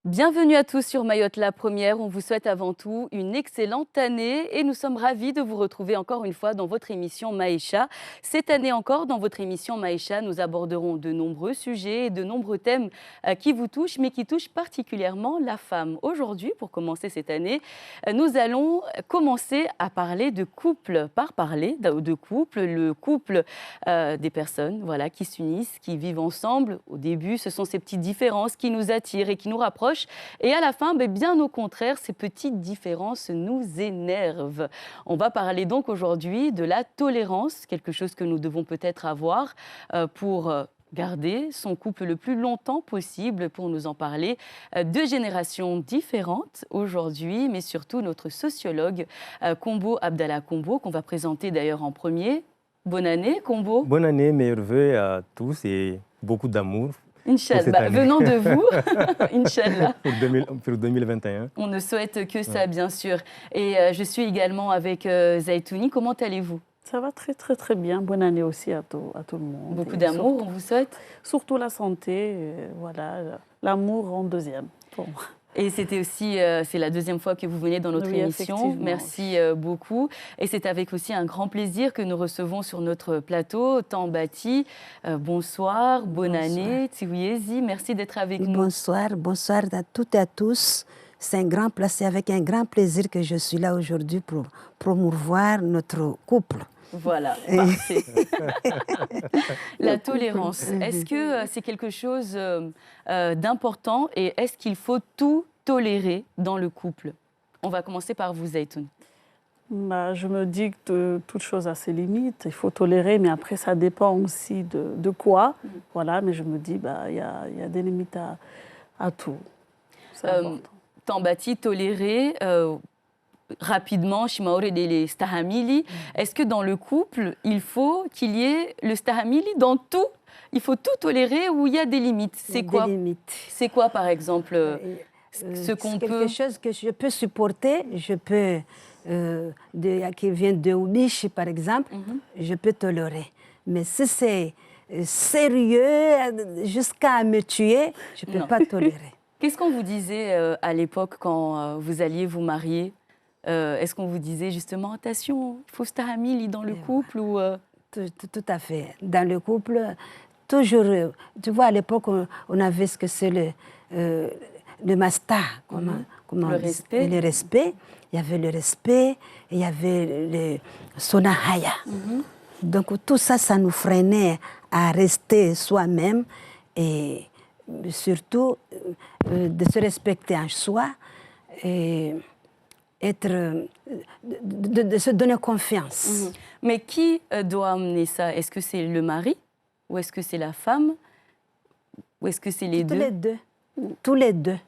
Bienvenue à tous sur Mayotte la Première. On vous souhaite avant tout une excellente année et nous sommes ravis de vous retrouver encore une fois dans votre émission Maïcha. Cette année encore, dans votre émission Maïcha, nous aborderons de nombreux sujets et de nombreux thèmes qui vous touchent, mais qui touchent particulièrement la femme. Aujourd'hui, pour commencer cette année, nous allons commencer à parler de couple. Par parler de couple, le couple des personnes voilà, qui s'unissent, qui vivent ensemble. Au début, ce sont ces petites différences qui nous attirent et qui nous rapprochent. Et à la fin, bien au contraire, ces petites différences nous énervent. On va parler donc aujourd'hui de la tolérance, quelque chose que nous devons peut-être avoir pour garder son couple le plus longtemps possible. Pour nous en parler, deux générations différentes aujourd'hui, mais surtout notre sociologue Kombo Abdallah Kombo, qu'on va présenter d'ailleurs en premier. Bonne année, Kombo. Bonne année, meilleurs vœux à tous et beaucoup d'amour. Inch'Allah, venant de vous, Inch'Allah. Pour 2021. On ne souhaite que ça, bien sûr. Et je suis également avec Zaitouni. Comment allez-vous? Ça va très, très, très bien. Bonne année aussi à tout le monde. Beaucoup d'amour, on vous souhaite. Surtout la santé, voilà, l'amour en deuxième. Bon. Et c'était aussi, c'est la deuxième fois que vous venez dans notre émission. Merci beaucoup. Et c'est avec aussi un grand plaisir que nous recevons sur notre plateau Tambati. Bonsoir, bonne année. Tsiouiezi, merci d'être avec nous. Bonsoir à toutes et à tous. C'est un grand plaisir, avec un grand plaisir que je suis là aujourd'hui pour promouvoir notre couple. Voilà, parfait. La tolérance, est-ce que c'est quelque chose d'important et est-ce qu'il faut tout tolérer dans le couple? On va commencer par vous, Zaitoun. Je me dis que toute chose a ses limites, il faut tolérer, mais après ça dépend aussi de quoi. Voilà, mais je me dis, il y a des limites à tout. C'est important. Tambati, tolérer... rapidement, Shimaore les stahamili. Est-ce que dans le couple, il faut qu'il y ait le stahamili dans tout? Il faut tout tolérer ou il y a des limites? C'est quoi? C'est quoi, par exemple, ce qu'on peut... Quelque chose que je peux supporter, je peux... qui vient de Oudiche, par exemple, je peux tolérer. Mais si c'est sérieux, jusqu'à me tuer, je ne peux pas tolérer. Qu'est-ce qu'on vous disait à l'époque quand vous alliez vous marier? Est-ce qu'on vous disait justement, attention, il faut stahamili dans le couple ou tout à fait. Dans le couple, toujours, tu vois, à l'époque, on avait ce que c'est le masta, le respect. Le respect. Il y avait le respect, et il y avait le sonahaya. Donc tout ça, ça nous freinait à rester soi-même et surtout de se respecter en soi et de se donner confiance. Mais qui doit amener ça? Est-ce que c'est le mari? Ou est-ce que c'est la femme? Ou est-ce que c'est les deux? Les deux. Tous les deux.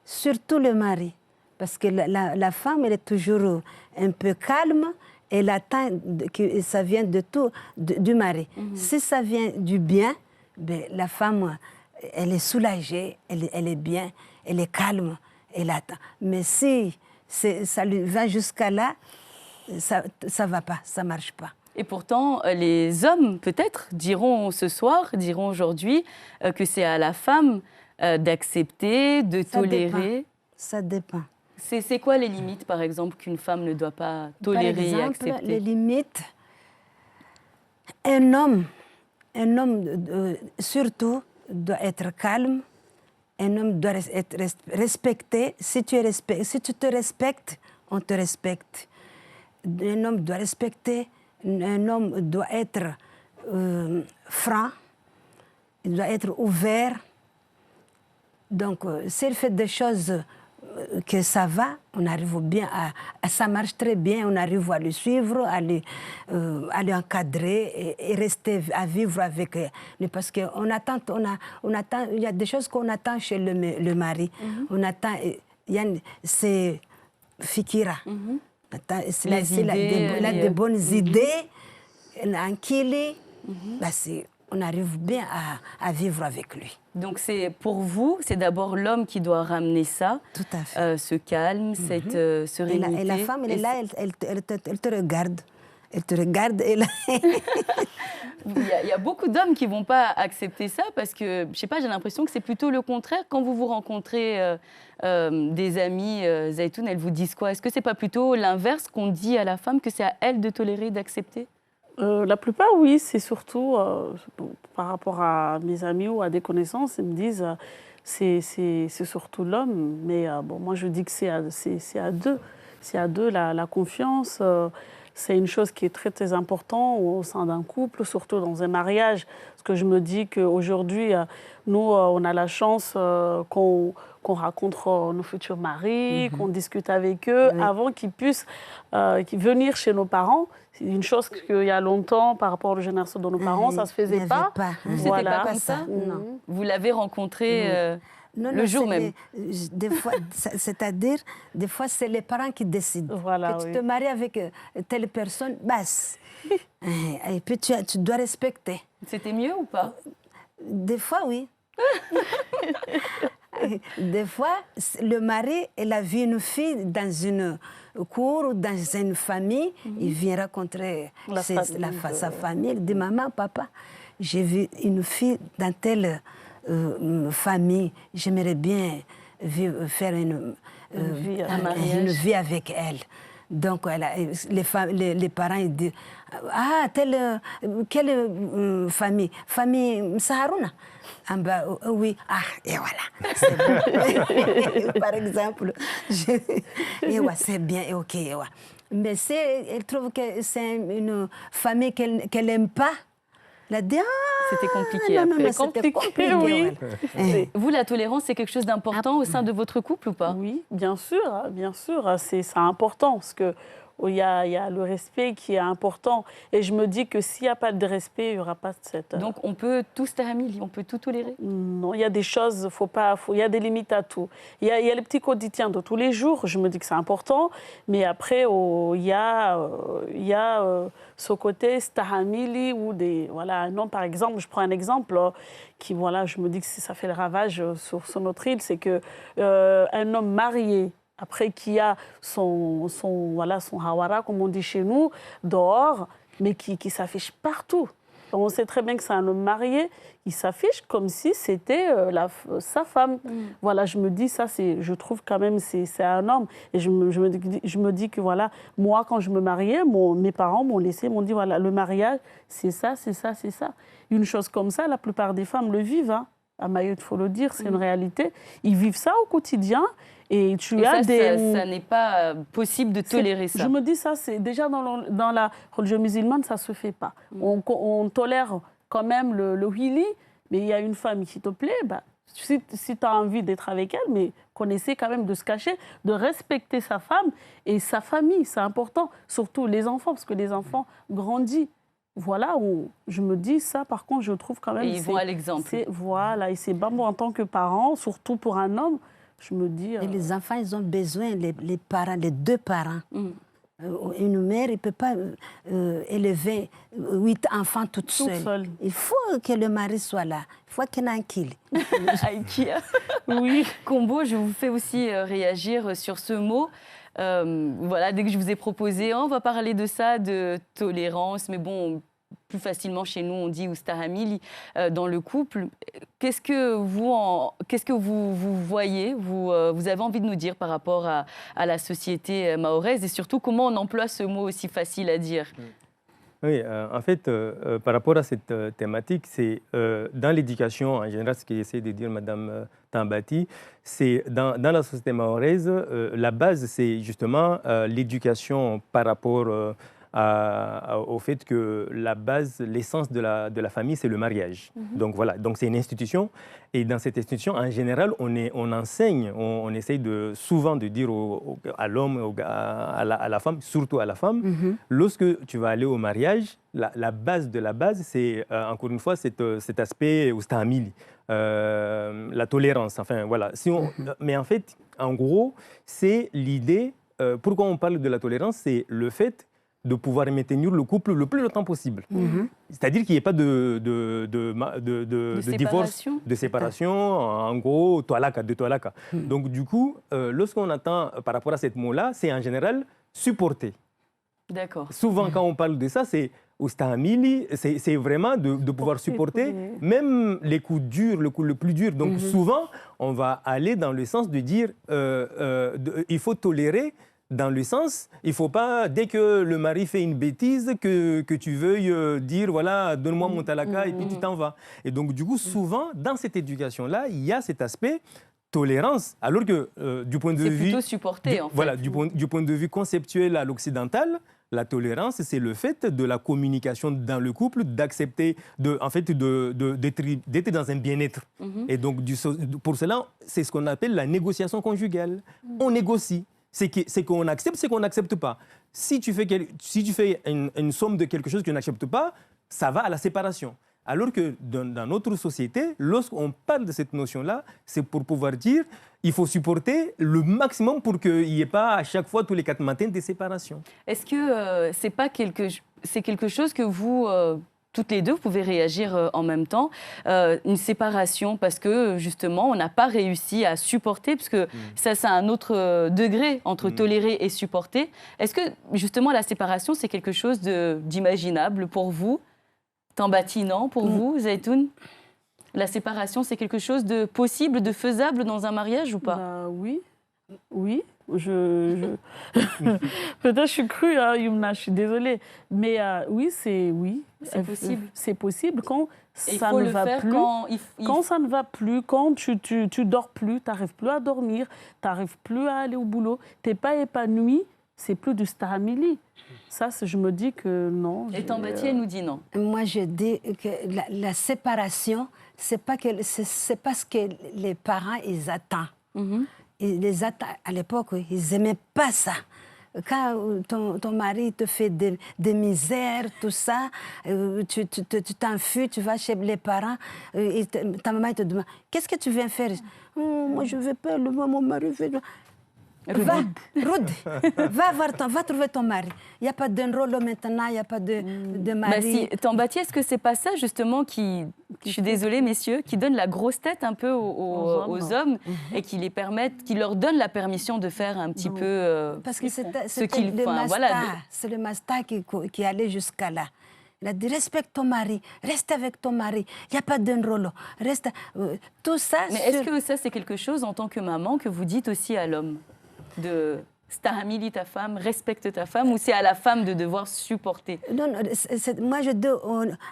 Surtout le mari. Parce que la femme, elle est toujours un peu calme. Elle attend que ça vienne du mari. Si ça vient du bien, la femme, elle est soulagée, elle est bien, elle est calme, elle attend. Mais si ça lui va jusqu'à là, ça ne va pas, ça ne marche pas. Et pourtant, les hommes, peut-être, diront ce soir, diront aujourd'hui, que c'est à la femme d'accepter, de tolérer. Ça dépend. C'est quoi les limites, par exemple, qu'une femme ne doit pas tolérer et accepter? Par exemple, les limites, un homme surtout doit être calme. Un homme doit être respecté. Si tu te respectes, on te respecte. Un homme doit respecter. Un homme doit être franc. Il doit être ouvert. Donc, s'il fait des choses que ça va, on arrive bien ça marche très bien, on arrive à le suivre, à le encadrer et rester à vivre avec lui. Parce qu'on attend, il y a des choses qu'on attend chez le mari. On attend, c'est fikira. Il a des bonnes idées, on arrive bien à vivre avec lui. Donc pour vous, c'est d'abord l'homme qui doit ramener ça, tout à fait. Ce calme, cette sérénité. Et la femme, elle est là, elle te regarde. Elle te regarde et Il y a beaucoup d'hommes qui ne vont pas accepter ça parce que, je ne sais pas, j'ai l'impression que c'est plutôt le contraire. Quand vous vous rencontrez des amis, Zaitoun, elles vous disent quoi? Est-ce que ce n'est pas plutôt l'inverse qu'on dit à la femme, que c'est à elle de tolérer, d'accepter? La plupart, oui. C'est surtout par rapport à mes amis ou à des connaissances, ils me disent c'est surtout l'homme. Mais bon, moi, je dis que c'est à deux. C'est à deux, la confiance. C'est une chose qui est très, très importante au sein d'un couple, surtout dans un mariage. Parce que je me dis qu'aujourd'hui, nous, on a la chance qu'on rencontre nos futurs maris, qu'on discute avec eux avant qu'ils puissent venir chez nos parents. C'est une chose qu'il y a longtemps, par rapport aux générations de nos parents, ça ne se faisait pas. C'était pas comme ça? Non. Vous l'avez rencontré le jour même? Des fois, c'est-à-dire, des fois, c'est les parents qui décident. Voilà, que tu te maries avec telle personne, basse. Et puis, tu dois respecter. C'était mieux ou pas? Des fois, oui. Des fois, le mari, il a vu une fille dans une cour ou dans une famille, il vient rencontrer sa famille, il dit « Maman, papa, j'ai vu une fille dans telle famille, j'aimerais bien faire une vie avec elle. » Donc, les parents ils disent « Ah, quelle famille? Famille Saharouna ?» Ah ben, oui, ah, et voilà, c'est bon. Par exemple, et ouais, c'est bien, et ok, et ouais. Mais elle trouve que c'est une famille qu'elle n'aime pas. Elle a dit, c'était compliqué. Non, c'était compliqué, oui. Ouais. Vous, la tolérance, c'est quelque chose d'important au sein de votre couple ou pas? Oui, bien sûr, c'est important parce que il y a le respect qui est important. Et je me dis que s'il n'y a pas de respect, il n'y aura pas cette... Donc on peut tout stahamili, on peut tout tolérer? Non, il y a des choses, il y a des limites à tout. Il y a les petits quotidiens de tous les jours, je me dis que c'est important. Mais après, il y a ce côté stahamili où un homme, par exemple, je prends un exemple qui, je me dis que ça fait le ravage sur notre île, c'est qu'un homme marié, après qui a son hawara, comme on dit chez nous, dehors, mais qui s'affiche partout. On sait très bien que c'est un homme marié, il s'affiche comme si c'était sa femme. Voilà, je me dis, je trouve quand même c'est un homme. Et je me dis que moi, quand je me mariais, mes parents m'ont dit, le mariage, c'est ça, c'est ça, c'est ça. Une chose comme ça, la plupart des femmes le vivent. Hein. À Mayotte, il faut le dire, c'est une réalité. Ils vivent ça au quotidien. Et ça n'est pas possible de tolérer ça. Je me dis ça, c'est déjà dans la religion musulmane, ça ne se fait pas. On tolère quand même le hili, mais il y a une femme, s'il te plaît, si tu as envie d'être avec elle, mais qu'on essaie quand même de se cacher, de respecter sa femme et sa famille, c'est important. Surtout les enfants, parce que les enfants grandissent. Voilà, je me dis ça, par contre, je trouve quand même... Et ils vont à l'exemple. Voilà, et c'est bon en tant que parent, surtout pour un homme, je me dis... Et les enfants, ils ont besoin, les parents, les deux parents. Une mère, elle ne peut pas élever 8 enfants toute seule. Il faut que le mari soit là. Il faut qu'il y ait un kill. Aïkia. Oui. Combo, je vous fais aussi réagir sur ce mot. Dès que je vous ai proposé, on va parler de ça, de tolérance, mais bon, plus facilement chez nous, on dit oustahamili dans le couple. Qu'est-ce que vous voyez, vous avez envie de nous dire par rapport à la société mahoraise et surtout comment on emploie ce mot aussi facile à dire? Oui, en fait, par rapport à cette thématique, c'est dans l'éducation, en général, ce qu'essaie de dire Mme Tambati, c'est dans la société mahoraise, la base, c'est justement l'éducation par rapport au fait que la base, l'essence de la famille, c'est le mariage. Donc voilà, donc c'est une institution. Et dans cette institution, en général, on enseigne, on essaye souvent de dire à l'homme, à la femme, surtout à la femme, lorsque tu vas aller au mariage, la base de la base, c'est encore une fois cet aspect oustahamili, la tolérance. Enfin voilà. Mais en fait, en gros, c'est l'idée. Pourquoi on parle de la tolérance, c'est le fait de pouvoir maintenir le couple le plus longtemps possible. C'est-à-dire qu'il n'y ait pas de divorce, de séparation, en gros, toalaka, de toalaka. Donc du coup, lorsqu'on attend par rapport à ce mot-là, c'est en général supporter. D'accord. Souvent, quand on parle de ça, c'est Oustamili, c'est vraiment de pouvoir supporter même les coups durs, le coup le plus dur. Donc souvent, on va aller dans le sens de dire il faut tolérer, dans le sens, il ne faut pas, dès que le mari fait une bêtise, que tu veuilles dire, voilà, donne-moi mon talaka et puis tu t'en vas. Et donc, du coup, souvent, dans cette éducation-là, il y a cet aspect tolérance, alors que du point de vue... C'est plutôt supporté, en fait. Voilà, du point de vue conceptuel à l'occidental, la tolérance, c'est le fait de la communication dans le couple, d'accepter, d'être dans un bien-être. Et donc, pour cela, c'est ce qu'on appelle la négociation conjugale. On négocie. C'est qu'on accepte, c'est qu'on n'accepte pas. Si tu fais une somme de quelque chose que tu n'acceptes pas, ça va à la séparation. Alors que dans notre société, lorsqu'on parle de cette notion-là, c'est pour pouvoir dire il faut supporter le maximum pour qu'il n'y ait pas à chaque fois, tous les 4 matins, des séparations. Est-ce que c'est quelque chose que vous, toutes les deux, vous pouvez réagir en même temps, une séparation, parce que justement, on n'a pas réussi à supporter, parce que ça, c'est un autre degré entre tolérer et supporter. Est-ce que justement, la séparation, c'est quelque chose d'imaginable pour vous? Tambati, non, pour vous, Zaitoun? La séparation, c'est quelque chose de possible, de faisable dans un mariage ou pas? Oui, oui. Peut-être je suis crue, hein, Yumna, je suis désolée. Mais oui, c'est possible. C'est possible quand ça ne va plus. Quand ça ne va plus, quand tu dors plus, tu n'arrives plus à dormir, tu n'arrives plus à aller au boulot, tu n'es pas épanoui, c'est plus du stahamili. Ça, je me dis que non. Et Tambati, elle nous dit non. Moi, je dis que la séparation, c'est pas ce que les parents ils attendent. À l'époque, ils n'aimaient pas ça. Quand ton mari te fait des misères, tout ça, tu t'enfuis, tu vas chez les parents, et ta maman te demande qu'est-ce que tu viens faire? Moi, je ne vais pas, mon mari fait... Va trouver ton mari. Il n'y a pas d'un rôle maintenant, il n'y a pas de mari. Tambati, est-ce que c'est pas ça justement qui, je suis désolée messieurs, qui donne la grosse tête un peu aux hommes et qui leur donne la permission de faire un petit peu parce que ce qu'ils font. C'est le master qui allait jusqu'à là. Il a dit respecte ton mari, reste avec ton mari, il n'y a pas d'un rôle. Reste tout ça. Mais est-ce que ça c'est quelque chose en tant que maman que vous dites aussi à l'homme? De stahamili ta femme, respecte ta femme, ou c'est à la femme de devoir supporter? Non, moi je dis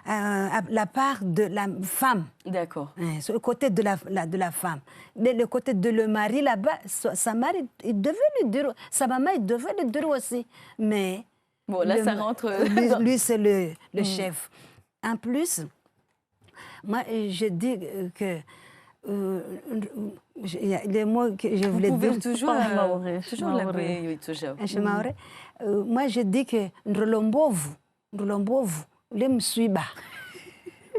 à la part de la femme. D'accord. C'est le côté de la femme. Mais le côté de le mari là-bas, sa mari, il devait lui dire, sa maman, il devait lui dire aussi. Mais bon, là ça rentre. Lui c'est le chef. En plus, moi je dis que les mots que je voulais dire. Toujours moi, je dis que Ndrolombovu, le msuiba.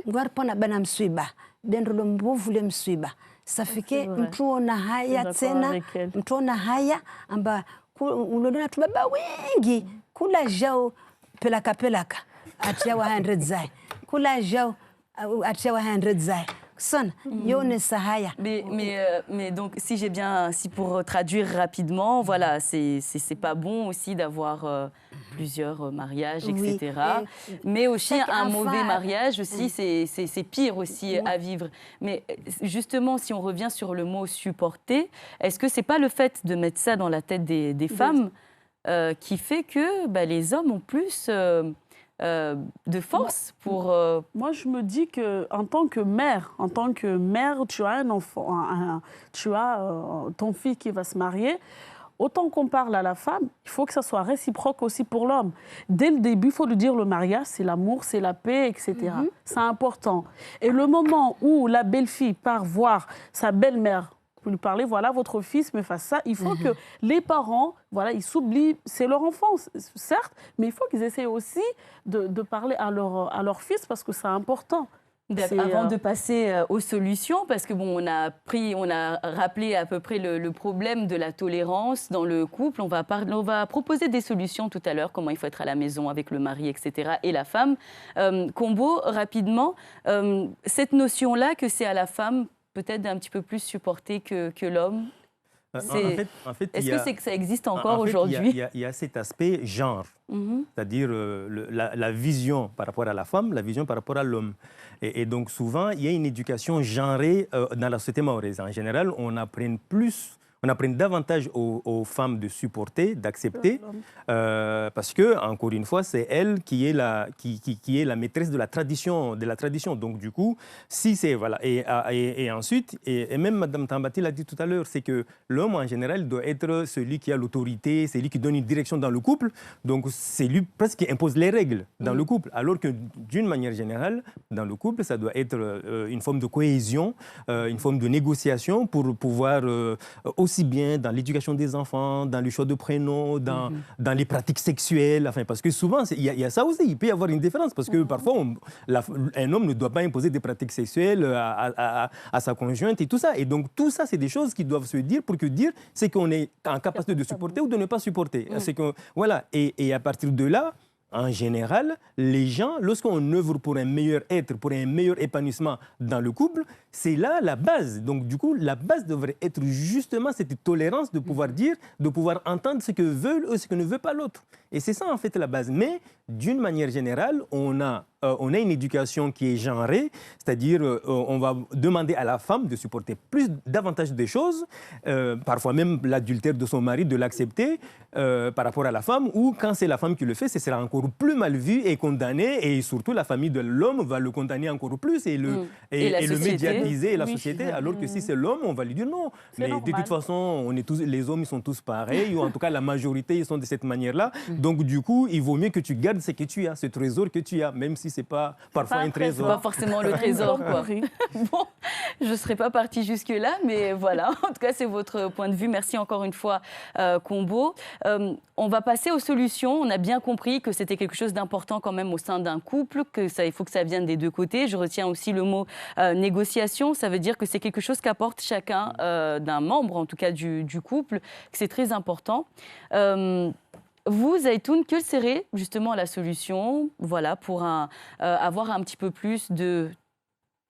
Ngwarpona bana msuiba. Ndrolombovu le msuiba. Ça fait que mtuona haya tena, mtuona haya amba ulodona tubaba wengi kula jao pelaka atia wa 100 zai. Kula jao atia wa 100 zai. Mais donc, si pour traduire rapidement, voilà, c'est pas bon aussi d'avoir plusieurs mariages, etc. Mais aussi un mauvais mariage aussi, c'est pire aussi à vivre. Mais justement, si on revient sur le mot supporter, est-ce que c'est pas le fait de mettre ça dans la tête des femmes qui fait que les hommes ont plus de force pour... Moi, je me dis qu'en tant que mère, tu as un enfant, tu as ton fils qui va se marier. Autant qu'on parle à la femme, il faut que ça soit réciproque aussi pour l'homme. Dès le début, il faut lui dire le mariage, c'est l'amour, c'est la paix, etc. C'est important. Et le moment où la belle-fille part voir sa belle-mère, vous lui parlez, voilà, votre fils me fasse ça. Il faut que les parents, voilà, ils s'oublient, c'est leur enfant, certes, mais il faut qu'ils essayent aussi de parler à leur fils parce que c'est important. Avant de passer aux solutions, parce que bon, on a rappelé à peu près le problème de la tolérance dans le couple. On va proposer des solutions tout à l'heure, comment il faut être à la maison avec le mari, etc. et la femme. Combo, rapidement, cette notion-là que c'est à la femme peut-être un petit peu plus supporté que l'homme? Est-ce que c'est que ça existe encore aujourd'hui? Il y a cet aspect genre, c'est-à-dire la vision par rapport à la femme, la vision par rapport à l'homme. Et donc souvent, il y a une éducation genrée dans la société mahoraise. En général, on apprend davantage aux femmes de supporter, d'accepter, parce que, encore une fois, c'est elle qui est la maîtresse de la tradition. Donc, du coup, si c'est... Voilà. Et ensuite, et même Mme Tambati l'a dit tout à l'heure, c'est que l'homme, en général, doit être celui qui a l'autorité, c'est lui qui donne une direction dans le couple. Donc, c'est lui presque qui impose les règles dans le couple. Alors que, d'une manière générale, dans le couple, ça doit être une forme de cohésion, une forme de négociation pour pouvoir aussi bien dans l'éducation des enfants, dans le choix de prénoms, dans les pratiques sexuelles. Enfin, parce que souvent, il y a ça aussi. Il peut y avoir une différence. Parce que parfois, un homme ne doit pas imposer des pratiques sexuelles à sa conjointe et tout ça. Et donc, tout ça, c'est des choses qui doivent se dire pour que dire, c'est qu'on est en capacité de supporter ou de ne pas supporter. C'est que, voilà. Et à partir de là, en général, les gens, lorsqu'on œuvre pour un meilleur être, pour un meilleur épanouissement dans le couple, c'est là la base. Donc, du coup, la base devrait être justement cette tolérance de pouvoir dire, de pouvoir entendre ce que veut ou ce que ne veut pas l'autre. Et c'est ça, en fait, la base. Mais, d'une manière générale, on a une éducation qui est genrée, c'est-à-dire on va demander à la femme de supporter davantage des choses, parfois même l'adultère de son mari, de l'accepter par rapport à la femme, ou quand c'est la femme qui le fait, ce sera encore plus mal vu et condamné, et surtout la famille de l'homme va le condamner encore plus et le médiatiser, et la société, alors que si c'est l'homme, on va lui dire non. Mais normal. De toute façon, les hommes, ils sont tous pareils, ou en tout cas la majorité, ils sont de cette manière-là. Donc du coup, il vaut mieux que tu gardes ce que tu as, ce trésor que tu as, même si c'est pas parfois un trésor. Pas forcément le trésor, quoi. Bon, je ne serais pas partie jusque-là, mais voilà. En tout cas, c'est votre point de vue. Merci encore une fois, Combo. On va passer aux solutions. On a bien compris que c'était quelque chose d'important quand même au sein d'un couple, il faut que ça vienne des deux côtés. Je retiens aussi le mot négociation. Ça veut dire que c'est quelque chose qu'apporte chacun d'un membre, en tout cas du couple, que c'est très important. Vous, Zaitoun, quelle serait justement la solution, voilà, pour avoir un petit peu plus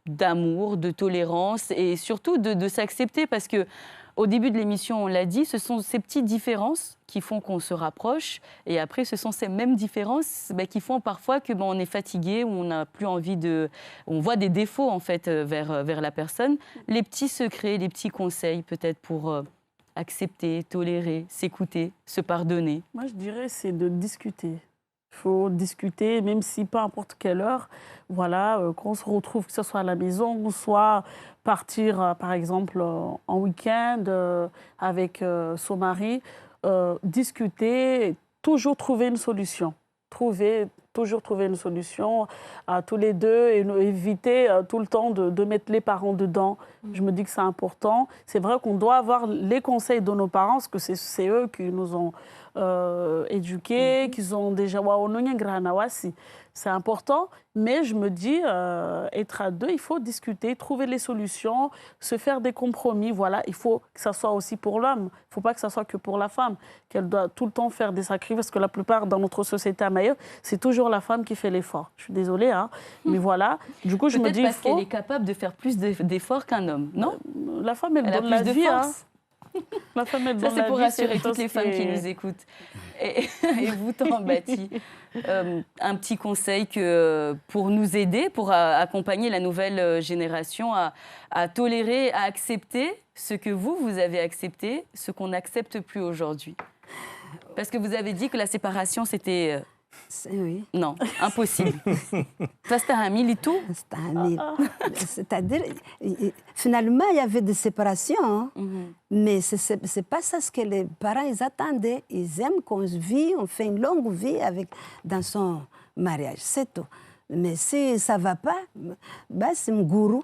d'amour, de tolérance et surtout de s'accepter, parce que au début de l'émission, on l'a dit, ce sont ces petites différences qui font qu'on se rapproche, et après, ce sont ces mêmes différences qui font parfois que on est fatigué, ou on n'a plus envie on voit des défauts en fait vers la personne. Les petits secrets, les petits conseils peut-être pour accepter, tolérer, s'écouter, se pardonner. Moi, je dirais c'est de discuter. Il faut discuter, même si peu importe quelle heure, voilà, qu'on se retrouve, que ce soit à la maison, soit partir, par exemple, en week-end avec son mari, discuter, toujours trouver une solution. Toujours trouver une solution à tous les deux et éviter tout le temps de mettre les parents dedans. Je me dis que c'est important. C'est vrai qu'on doit avoir les conseils de nos parents, parce que c'est eux qui nous ont éduqués, qui ont déjà... C'est important, mais je me dis, être à deux, il faut discuter, trouver les solutions, se faire des compromis. Voilà, il faut que ça soit aussi pour l'homme. Il ne faut pas que ça soit que pour la femme, qu'elle doit tout le temps faire des sacrifices, parce que la plupart dans notre société à Mayotte, c'est toujours la femme qui fait l'effort. Je suis désolée, hein, mais voilà. Du coup, je me dis, parce qu'elle est capable de faire plus d'efforts qu'un homme, non? La femme, elle donne la vie, hein. La femme, elle donne la vie. Ça, c'est pour rassurer toutes les femmes qui nous écoutent. Et vous, Tambati, un petit conseil pour nous aider, pour accompagner la nouvelle génération à tolérer, à accepter ce que vous avez accepté, ce qu'on n'accepte plus aujourd'hui. Parce que vous avez dit que la séparation, c'était... Oui. Non, impossible. Tastahamil et tout. C'est-à-dire, finalement, il y avait des séparations, mais ce n'est pas ça ce que les parents ils attendaient. Ils aiment qu'on vit, on fait une longue vie dans son mariage, c'est tout. Mais si ça ne va pas, c'est mon gourou.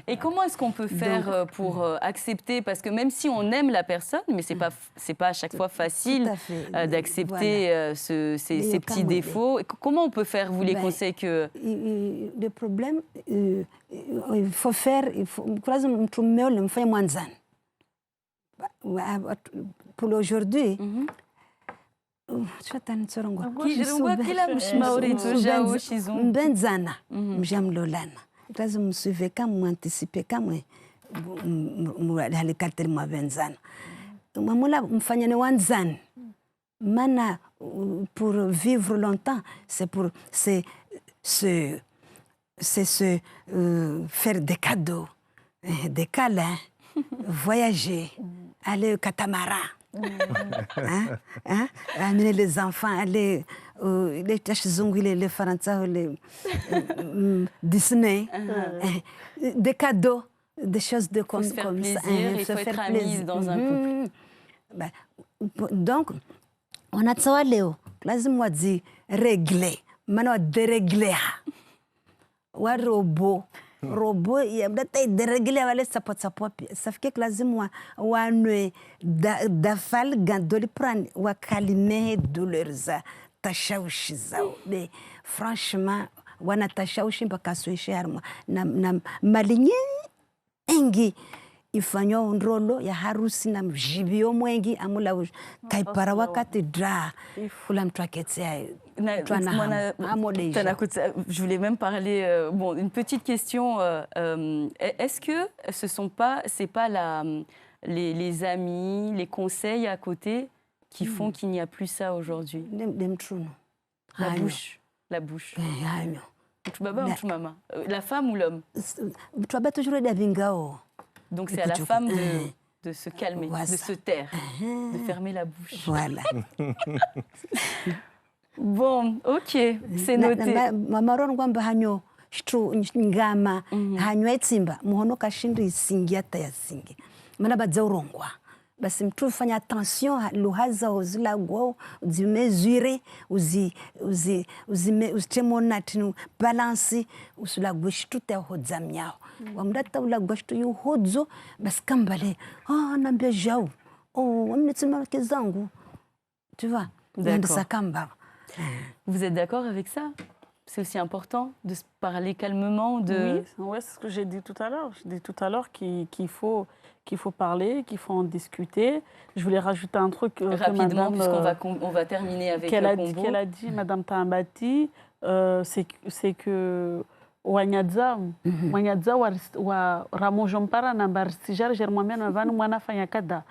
Et comment est-ce qu'on peut faire pour accepter, parce que même si on aime la personne, mais c'est pas à chaque fois facile d'accepter ces petits défauts. Comment on peut faire, vous les conseils que... Le problème, il faut faire... Pour aujourd'hui... Mbenzana, mjam lolana. Lazima msuve kama anticipe kama halikateli mwavenzana mamula mfanyane wanzani mana pour vivre longtemps c'est se faire des cadeaux, des câlins, voyager, aller au catamaran, amener les enfants, aller les Tachizungu, les Français, les Disney, des cadeaux, des choses de comme ça. Il faut être amis dans un couple. Donc, on a ça, Léo, lazima dit régler, maintenant dérégler. Wa robo ya data dérégler wale sapot ça fait que lazima wa nwe dafal gandoli prendre wa calmer douleurs tashawshi zao mais franchement wana tashawshi mpaka suishi harma na malinye engi ifanyo ndrolo ya harusi na mjibio mwengi amula kaipara wakati dra kula mtu aketea. Je voulais même parler. Bon, une petite question. Est-ce que c'est pas les amis, les conseils à côté qui font qu'il n'y a plus ça aujourd'hui? La bouche. La femme ou l'homme? Donc c'est à la femme de se calmer, de se taire, de fermer la bouche. Voilà. Bon, ok, c'est noté. Mamaron kwamba hanyo ngama hanyo etsimba muhono kashindu isingi hata yasingi mana badzaurongwa basi mtu fanya attention luhaza ozila go uzimesurer uzitemona tinu balance usula gwishi te hodzamyao wamdata ula gwishi yu hodzo basi kambale nambia jao wamnetsima kezangu tu vois ndisa kamba. Vous êtes d'accord avec ça? C'est aussi important de se parler calmement. Oui, c'est ce que j'ai dit tout à l'heure. J'ai dit tout à l'heure qu'il faut parler, qu'il faut en discuter. Je voulais rajouter un truc rapidement, puisqu'on va terminer avec le combo. Qu'elle a dit, Madame Tambati, c'est que Wanyadza wa Ramojompara Nambarsijar Germanian Van Mwana Fanyakada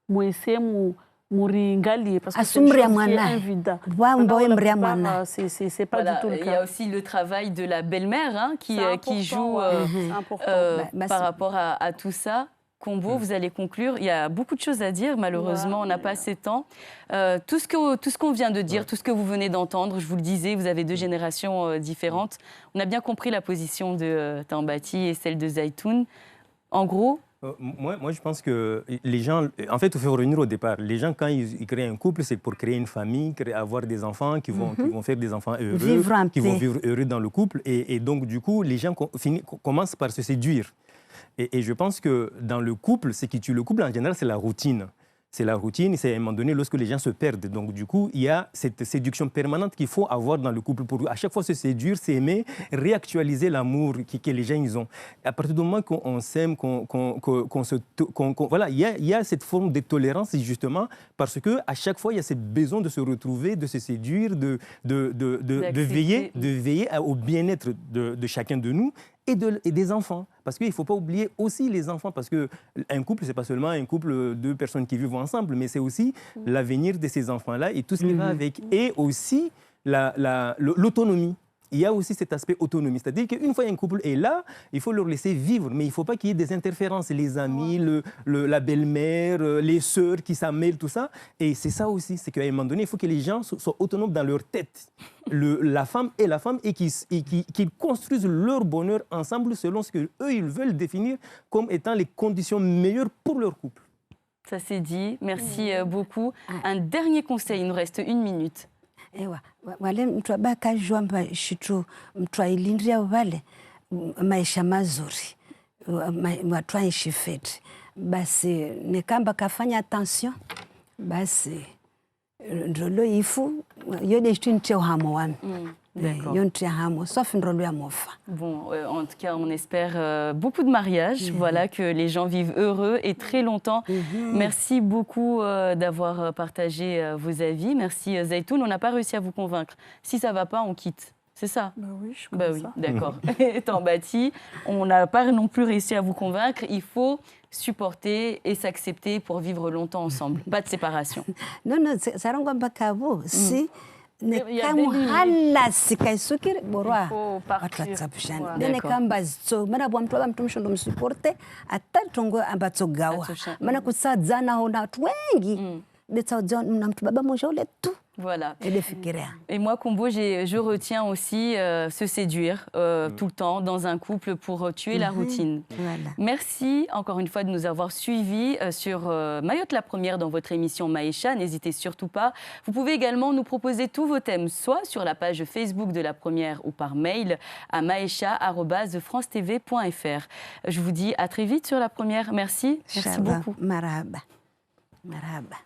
Moesemu Mouringali, parce que c'est une chose qui est invida. C'est pas du tout le cas. Il y a aussi le travail de la belle-mère qui joue par rapport à tout ça. Combo, vous allez conclure. Il y a beaucoup de choses à dire. Malheureusement, on n'a pas assez de temps. Tout ce qu'on vient de dire, tout ce que vous venez d'entendre, je vous le disais, vous avez deux générations différentes. On a bien compris la position de Tambati et celle de Zaitoun. En gros... Moi, je pense que les gens, en fait, il faut revenir au départ. Les gens, quand ils créent un couple, c'est pour créer une famille, avoir des enfants qui vont faire des enfants heureux, qui vont vivre heureux dans le couple. Et donc, du coup, les gens commencent par se séduire. Et je pense que dans le couple, ce qui tue le couple, en général, c'est la routine. C'est la routine, c'est à un moment donné lorsque les gens se perdent. Donc, du coup, il y a cette séduction permanente qu'il faut avoir dans le couple pour à chaque fois se séduire, s'aimer, réactualiser l'amour que les gens ils ont. À partir du moment qu'on s'aime, voilà, il y a cette forme de tolérance justement parce que à chaque fois il y a ce besoin de se retrouver, de se séduire, de veiller au bien-être de chacun de nous. Et des enfants. Parce qu'il ne faut pas oublier aussi les enfants, parce qu'un couple, ce n'est pas seulement un couple de personnes qui vivent ensemble, mais c'est aussi l'avenir de ces enfants-là et tout ce qui va avec. Et aussi l'autonomie. Il y a aussi cet aspect autonomie. C'est-à-dire qu'une fois un couple est là, il faut leur laisser vivre, mais il ne faut pas qu'il y ait des interférences. Les amis, la belle-mère, les sœurs qui s'ammêlent, tout ça. Et c'est ça aussi, c'est qu'à un moment donné, il faut que les gens soient autonomes dans leur tête. La femme et qu'ils construisent leur bonheur ensemble selon ce qu'eux, ils veulent définir comme étant les conditions meilleures pour leur couple. Ça c'est dit. Merci beaucoup. Un dernier conseil, il nous reste 1 minute. Ewa, wale mtu abakajua shitu mtu ailindria wale maisha mazuri watu aishi feti basi nikamba kafanya attention basi ndolo ifu yode shitu hamo wami. Bon, en tout cas, on espère beaucoup de mariages, voilà, que les gens vivent heureux et très longtemps. Merci beaucoup d'avoir partagé vos avis. Merci Zaitoun, on n'a pas réussi à vous convaincre. Si ça ne va pas, on quitte. C'est ça? Bah oui, je connais ça. D'accord. Tambati, on n'a pas non plus réussi à vous convaincre. Il faut supporter et s'accepter pour vivre longtemps ensemble. Pas de séparation. Non, non, ça rend pas qu'à vous. Si Il y a des kamu limites. halasi kai sukir borwa Il faut partir. watsapshani Voilà. dene D'accord. kamba zo mana bwa mtu mtumshondo msuporte atatongo ambatsogawa Atosha. mana kusadzana hona watu wengi betsaudza na mtu baba moja ule tu Voilà. elefikiria. Et moi, Combo, je retiens aussi se séduire tout le temps dans un couple pour tuer la routine. Voilà. Merci encore une fois de nous avoir suivis sur Mayotte la première dans votre émission Maïcha. N'hésitez surtout pas. Vous pouvez également nous proposer tous vos thèmes, soit sur la page Facebook de la première ou par mail à maïcha@francetv.fr. Je vous dis à très vite sur la première. Merci. Merci Inshallah. beaucoup. Marhaba. Marhaba.